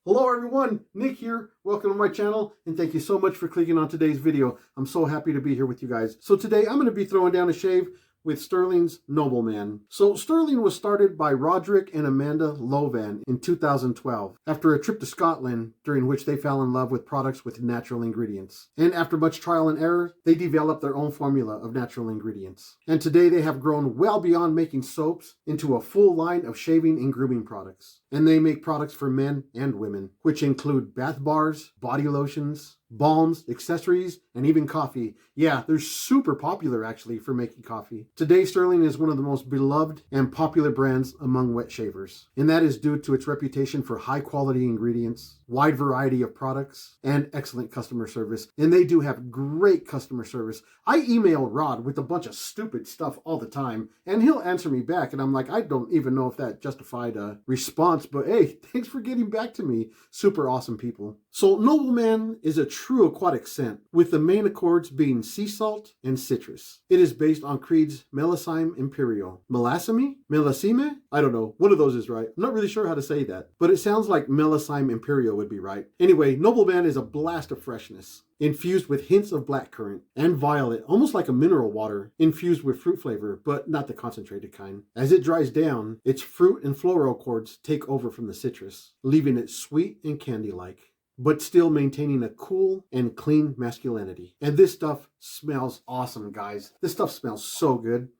Hello everyone, Nick here. Welcome to my channel and thank you so much for clicking on today's video. I'm so happy to be here with you guys. So today I'm going to be throwing down a shave with Stirling's Noble Man. So Stirling was started by Roderick and Amanda Lovan in 2012 after a trip to Scotland during which they fell in love with products with natural ingredients. And after much trial and error, they developed their own formula of natural ingredients. And today they have grown well beyond making soaps into a full line of shaving and grooming products. And they make products for men and women, which include bath bars, body lotions, balms, accessories, and even coffee. Yeah, they're super popular actually for making coffee. Today, Stirling is one of the most beloved and popular brands among wet shavers. And that is due to its reputation for high quality ingredients, wide variety of products, and excellent customer service. And they do have great customer service. I email Rod with a bunch of stupid stuff all the time, and he'll answer me back. And I'm like, I don't even know if that justified a response, but hey, thanks for getting back to me. Super awesome people. So Noble Man is a true aquatic scent, with the main accords being sea salt and citrus. It is based on Creed's Melasime Imperial. Melasime? Melasime? I don't know. One of those is right. I'm not really sure how to say that, but it sounds like Melasime Imperial would be right. Anyway, Noble Man is a blast of freshness, infused with hints of blackcurrant and violet, almost like a mineral water, infused with fruit flavor, but not the concentrated kind. As it dries down, its fruit and floral chords take over from the citrus, leaving it sweet and candy-like, but still maintaining a cool and clean masculinity. And this stuff smells awesome, guys. This stuff smells so good.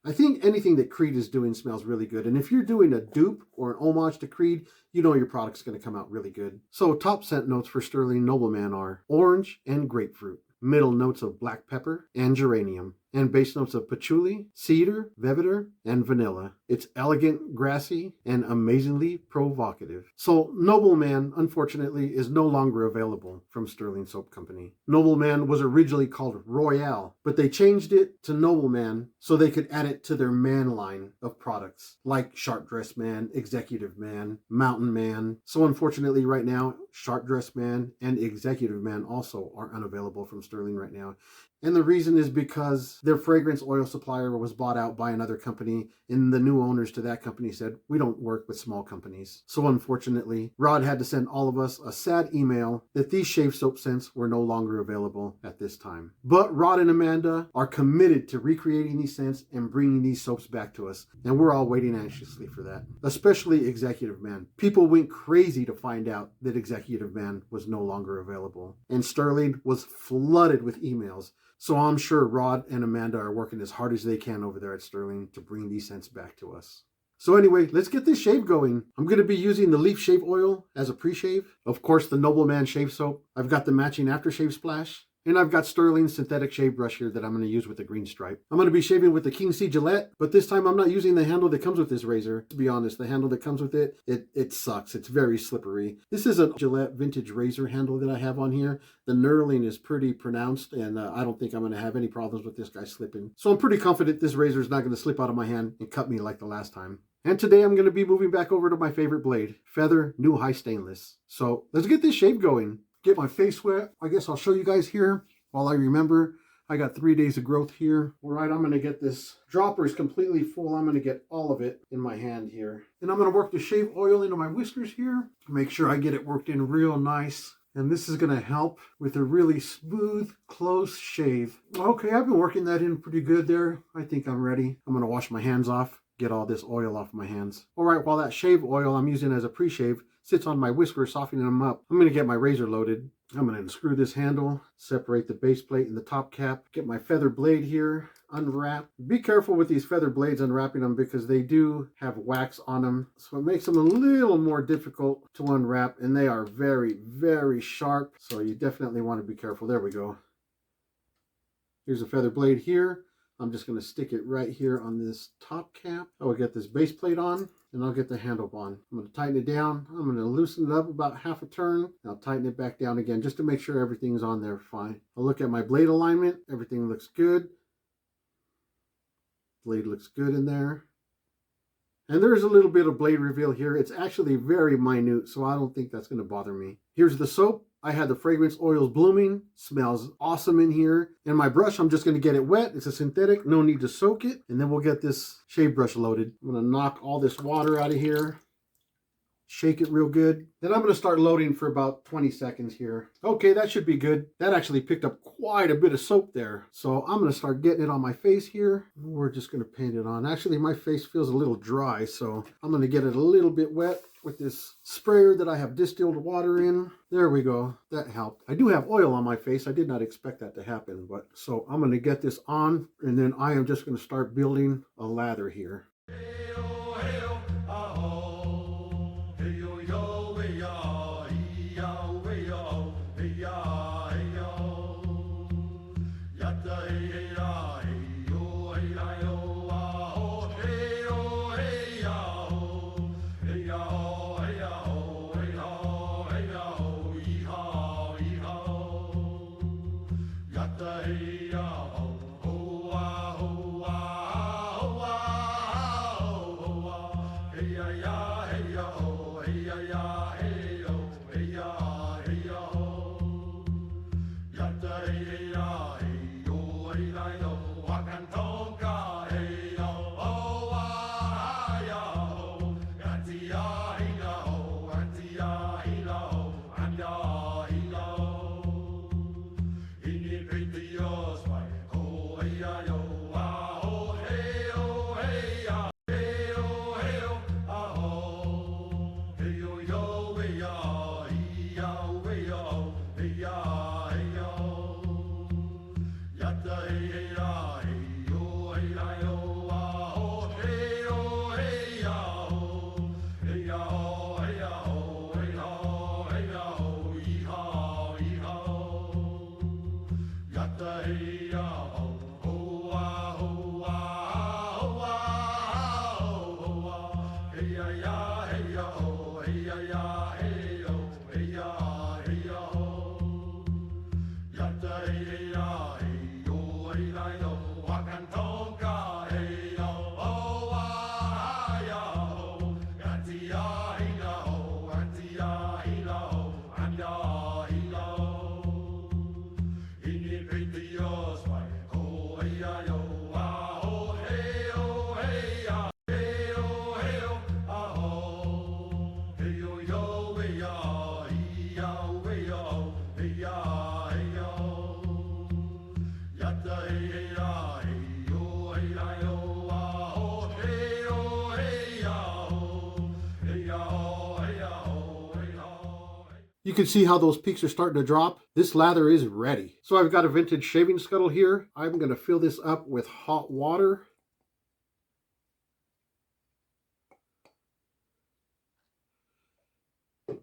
I think anything that Creed is doing smells really good. And if you're doing a dupe or an homage to Creed, you know your product's going to come out really good. So top scent notes for Stirling Noble Man are orange and grapefruit, middle notes of black pepper and geranium, and base notes of patchouli, cedar, vetiver, and vanilla. It's elegant, grassy, and amazingly provocative. So Noble Man, unfortunately, is no longer available from Stirling Soap Company. Noble Man was originally called Royale, but they changed it to Noble Man so they could add it to their man line of products, like Sharp Dress Man, Executive Man, Mountain Man. So unfortunately right now, Sharp Dress Man and Executive Man also are unavailable from Stirling right now. And the reason is because their fragrance oil supplier was bought out by another company, and the new owners to that company said, we don't work with small companies. So unfortunately, Rod had to send all of us a sad email that these shave soap scents were no longer available at this time. But Rod and Amanda are committed to recreating these scents and bringing these soaps back to us. And we're all waiting anxiously for that, especially Executive Man. People went crazy to find out that Executive Man was no longer available. And Stirling was flooded with emails. So I'm sure Rod and Amanda are working as hard as they can over there at Stirling to bring these scents back to us. So anyway, let's get this shave going. I'm going to be using the leaf shave oil as a pre-shave. Of course, the Noble Man shave soap. I've got the matching Aftershave Splash. And I've got Stirling's synthetic shave brush here that I'm going to use with the green stripe. I'm going to be shaving with the King C Gillette, but this time I'm not using the handle that comes with this razor. To be honest, the handle that comes with it sucks. It's very slippery. This is a Gillette vintage razor handle that I have on here. The knurling is pretty pronounced, and I don't think I'm going to have any problems with this guy slipping. So I'm pretty confident this razor is not going to slip out of my hand and cut me like the last time. And today I'm going to be moving back over to my favorite blade, Feather New High Stainless. So let's get this shave going. Get my face wet. I guess I'll show you guys here while I remember. I got 3 days of growth here. All right, I'm going to get this dropper is completely full. I'm going to get all of it in my hand here. And I'm going to work the shave oil into my whiskers here. Make sure I get it worked in real nice. And this is going to help with a really smooth, close shave. Okay, I've been working that in pretty good there. I think I'm ready. I'm going to wash my hands off, get all this oil off my hands. All right, while that shave oil I'm using as a pre-shave sits on my whiskers, softening them up, I'm going to get my razor loaded. I'm going to unscrew this handle, separate the base plate and the top cap, get my feather blade here, unwrap. Be careful with these feather blades unwrapping them because they do have wax on them. So it makes them a little more difficult to unwrap, and they are very, very sharp. So you definitely want to be careful. There we go. Here's a feather blade here. I'm just going to stick it right here on this top cap. I will get this base plate on, and I'll get the handle on. I'm going to tighten it down. I'm going to loosen it up about half a turn, and I'll tighten it back down again just to make sure everything's on there fine. I'll look at my blade alignment. Everything looks good. Blade looks good in there. And there's a little bit of blade reveal here. It's actually very minute, so I don't think that's going to bother me. Here's the soap. I had the fragrance oils blooming. Smells awesome in here. And my brush, I'm just going to get it wet. It's a synthetic. No need to soak it. And then we'll get this shave brush loaded. I'm going to knock all this water out of here. shake it real good. Then I'm going to start loading for about 20 seconds here. Okay, that should be good. That actually picked up quite a bit of soap there. So I'm going to start getting it on my face here. We're just going to paint it on. Actually, my face feels a little dry, so I'm going to get it a little bit wet with this sprayer that I have distilled water in. There we go. That helped. I do have oil on my face. I did not expect that to happen, but so I'm going to get this on, and then I am just going to start building a lather here. You can see how those peaks are starting to drop. This lather is ready. So I've got a vintage shaving scuttle here. I'm going to fill this up with hot water.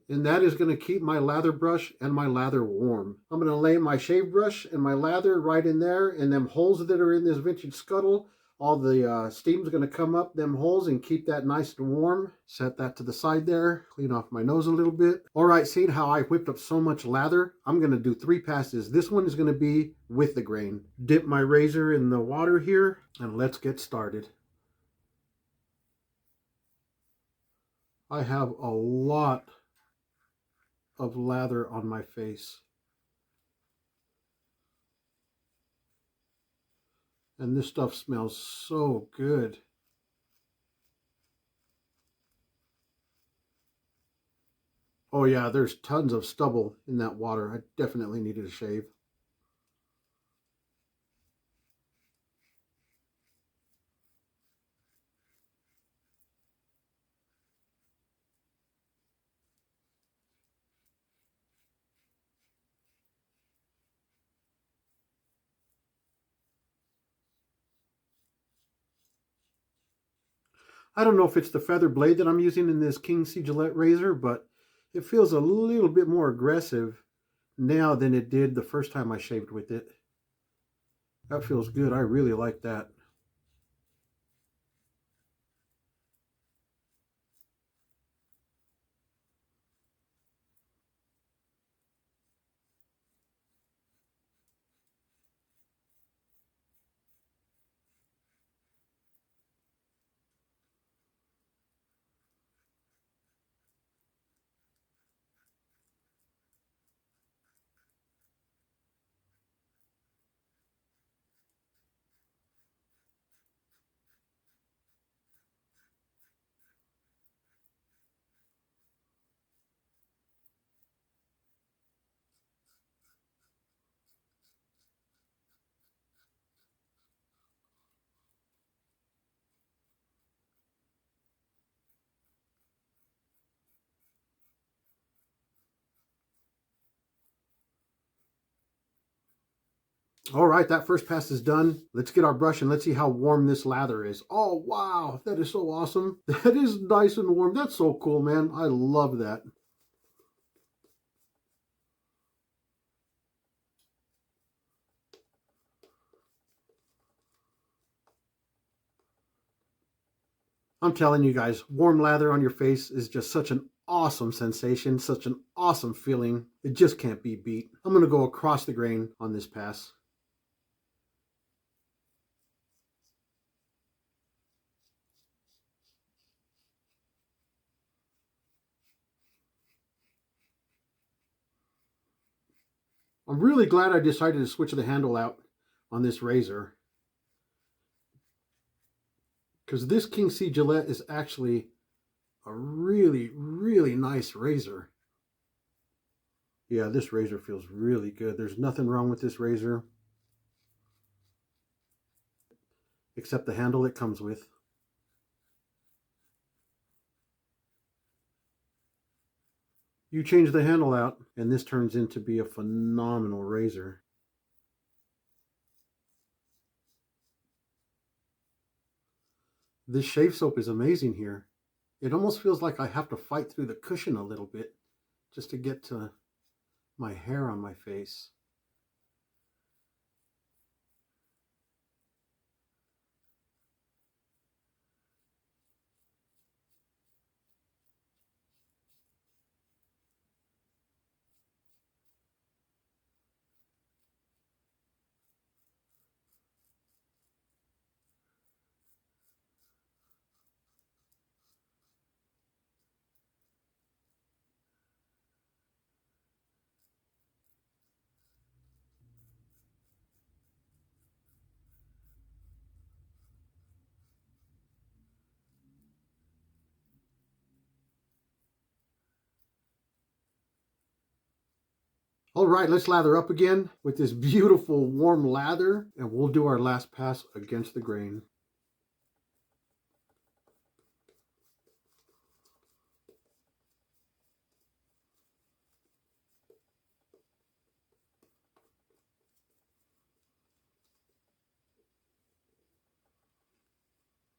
And that is going to keep my lather brush and my lather warm. I'm going to lay my shave brush and my lather right in there, and them holes that are in this vintage scuttle, all the steam's going to come up them holes and keep that nice and warm. Set that to the side there. Clean off my nose a little bit. All right, seeing how I whipped up so much lather, I'm going to do 3 passes. This one is going to be with the grain. Dip my razor in the water here, and let's get started. I have a lot of lather on my face. And this stuff smells so good. Oh yeah, there's tons of stubble in that water. I definitely needed a shave. I don't know if it's the feather blade that I'm using in this King C Gillette razor, but it feels a little bit more aggressive now than it did the first time I shaved with it. That feels good. I really like that. All right, that first pass is done. Let's get our brush and let's see how warm this lather is. Oh, wow, that is so awesome. That is nice and warm. That's so cool, man. I love that. I'm telling you guys, warm lather on your face is just such an awesome sensation, such an awesome feeling. It just can't be beat. I'm going to go across the grain on this pass. I'm really glad I decided to switch the handle out on this razor, because this King C Gillette is actually a really, really nice razor. Yeah, this razor feels really good. There's nothing wrong with this razor except the handle it comes with. You change the handle out and this turns into be a phenomenal razor. This shave soap is amazing here. It almost feels like I have to fight through the cushion a little bit just to get to my hair on my face. All right, let's lather up again with this beautiful warm lather, and we'll do our last pass against the grain.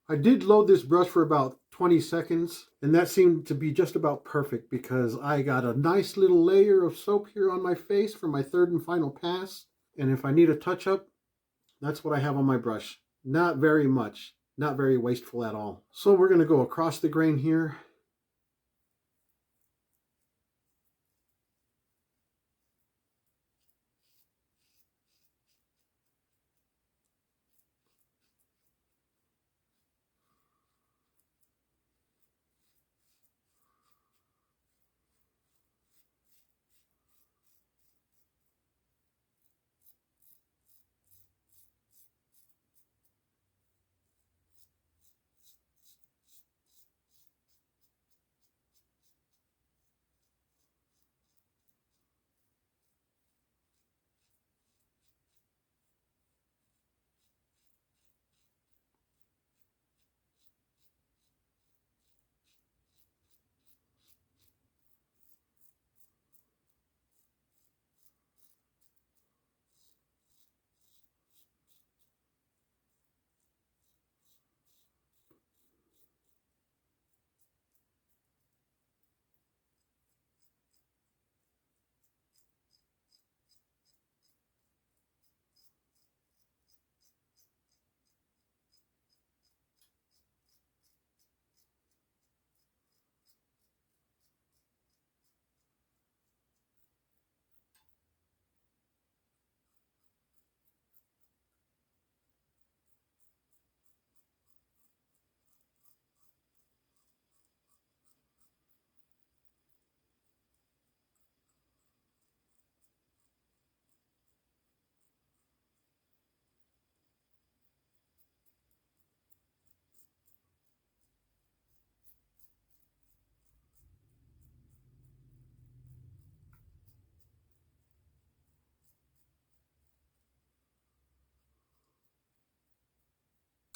I did load this brush for about 20 seconds, and that seemed to be just about perfect because I got a nice little layer of soap here on my face for my third and final pass. And if I need a touch-up, that's what I have on my brush. Not very much, not very wasteful at all. So we're going to go across the grain here.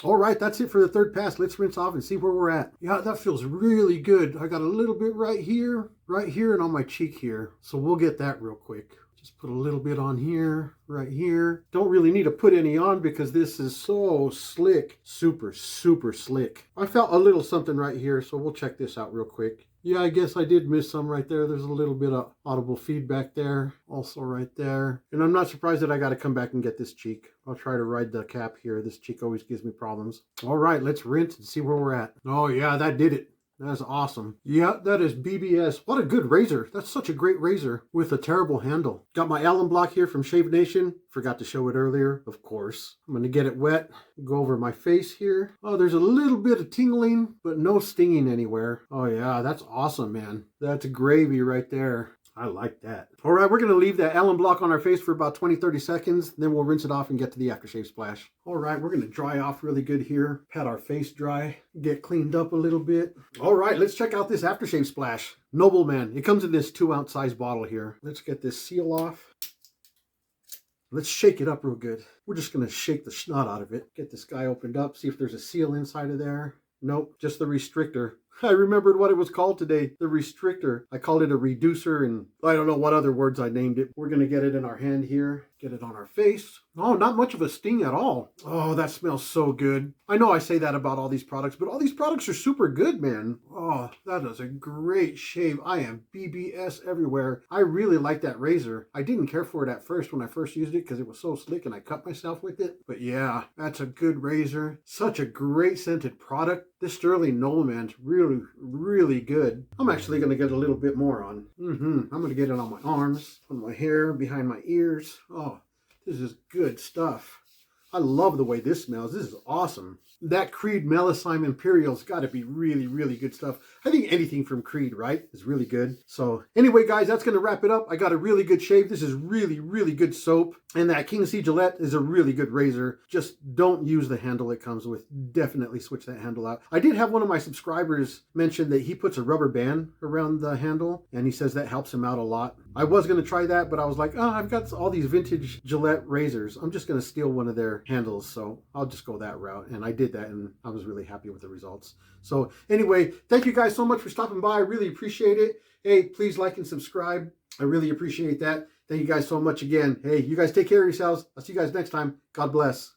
All right, that's it for the third pass. Let's rinse off and see where we're at. Yeah, that feels really good. I got a little bit right here, and on my cheek here. So we'll get that real quick. Just put a little bit on here, right here. Don't really need to put any on because this is so slick. Super, super slick. I felt a little something right here, so we'll check this out real quick. Yeah, I guess I did miss some right there. There's a little bit of audible feedback there. Also right there. And I'm not surprised that I got to come back and get this cheek. I'll try to ride the cap here. This cheek always gives me problems. All right, let's rinse and see where we're at. Oh yeah, that did it. That's awesome. Yeah, that is BBS. What a good razor. That's such a great razor with a terrible handle. Got my alum block here from Shave Nation. Forgot to show it earlier, of course. I'm going to get it wet. Go over my face here. Oh, there's a little bit of tingling, but no stinging anywhere. Oh yeah, that's awesome, man. That's gravy right there. I like that. All right, we're going to leave that alum block on our face for about 20-30 seconds. Then we'll rinse it off and get to the aftershave splash. All right, we're going to dry off really good here. Pat our face dry. Get cleaned up a little bit. All right, let's check out this aftershave splash. Noble Man. It comes in this 2-ounce size bottle here. Let's get this seal off. Let's shake it up real good. We're just going to shake the snot out of it. Get this guy opened up. See if there's a seal inside of there. Nope, just the restrictor. I remembered what it was called today, the restrictor. I called it a reducer, and I don't know what other words I named it. We're going to get it in our hand here, get it on our face. Oh, not much of a sting at all. Oh, that smells so good. I know I say that about all these products, but all these products are super good, man. Oh, that is a great shave. I am BBS everywhere. I really like that razor. I didn't care for it at first when I first used it because it was so slick and I cut myself with it. But yeah, that's a good razor. Such a great scented product. This Stirling Noble Man's really, really good. I'm actually going to get a little bit more on. I'm going to get it on my arms, on my hair, behind my ears. Oh, this is good stuff. I love the way this smells. This is awesome. That Creed Melisime Imperial's got to be really, really good stuff. I think anything from Creed, right, is really good. So anyway, guys, that's going to wrap it up. I got a really good shave. This is really, really good soap. And that King C Gillette is a really good razor. Just don't use the handle it comes with. Definitely switch that handle out. I did have one of my subscribers mention that he puts a rubber band around the handle, and he says that helps him out a lot. I was going to try that, but I was like, oh, I've got all these vintage Gillette razors. I'm just going to steal one of their handles, so I'll just go that route. And I did that, and I was really happy with the results. So anyway, thank you guys so much for stopping by. I really appreciate it. Hey, please like and subscribe. I really appreciate that. Thank you guys so much again. Hey, you guys take care of yourselves. I'll see you guys next time. God bless.